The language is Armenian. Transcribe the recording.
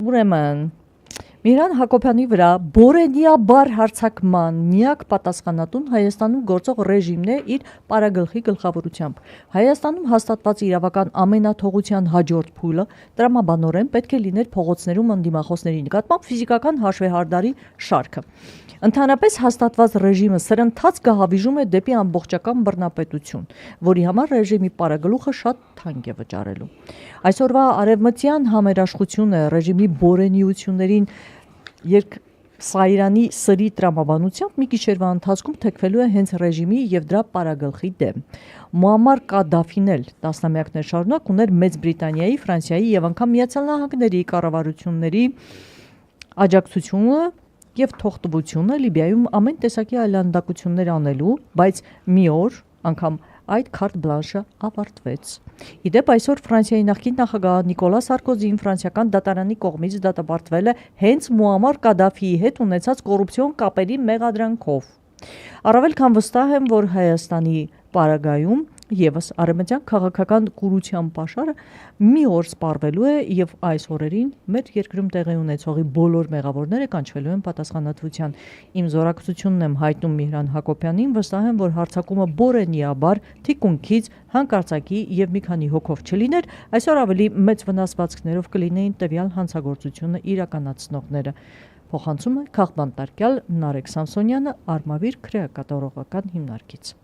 ուրեմն Միհրան Հակոբյանի վրա բորենիաբար հարձակման միակ պատասխանատուն Հայաստանում գործող ռեժիմն է իր պարագլխի գլխավորությամբ։ Հայաստանում հաստատված իրավական ամենաթողության հաջորդ փուլը տրամաբանորեն պետք է լիներ փողոցներում ընդդիմախոսների նկատմամբ ֆիզիկական հաշվեհարդարի շարքը։ Ընդհանրապես հաստատված ռեժիմը սրընթաց գահավիժում է դեպի ամբողջական բռնապետություն, որի համար ռեժիմի պարագլուխը շատ թանկ է վճարելու։ Այսօրվա արևմտյան համերաշխությունը ռեժիմի բորենիություններին Սայրանի սրի տրամաբանությամբ մի գիշերվա ընթացքում թեքվելու է հենց ռեժիմի եւ դրա պարագլխի դեմ։ Մուամմար Կադաֆին էլ տասնամյակներ շարունակ ուներ Մեծ Բրիտանիայի, Ֆրանսիայի եւ անգամ Միացյալ Նահանգների կառավարությունների աջակցությունը եւ թողտվությունը Լիբիայում ամեն տեսակի այլանդակություններ անելու, բայց մի օր անգամ այդ քարտ բլանշը ավարտվեց։ Իդեպ այսօր Ֆրանսիայի նախկին նախագահ Նիկոլա Սարկոզին ֆրանսիական դատարանի կողմից դատապարտվել է հենց Մուամմար Կադաֆիի հետ ունեցած կոռուպցիոն կապերի մեղադրանքով։ Առավել քան վստահ եմ, որ Հայաստանի պարագայում եւս արևմտյան քաղաքական կուրության պաշարը մի օր սպառվելու է եւ այս օրերին մեր երկրում տեղի ունեցողի բոլոր մեղավորները կանչվելու են պատասխանատվության։ Իմ զորակցությունն եմ հայտնում Միհրան Հակոբյանին, վստահ եմ, որ հարձակումը բորենիաբար, թիկունքից, հանկարծակի եւ մի քանի հոգով չլիներ, այսօր ավելի մեծ վնասվածքներով կլինեին տվյալ հանցագործությունը իրականացնողները։ Փոխանցում է քաղբանտարկյալ Նարեկ Սամսոնյանը, Արմավիր քրեակատարողական հիմնարկից։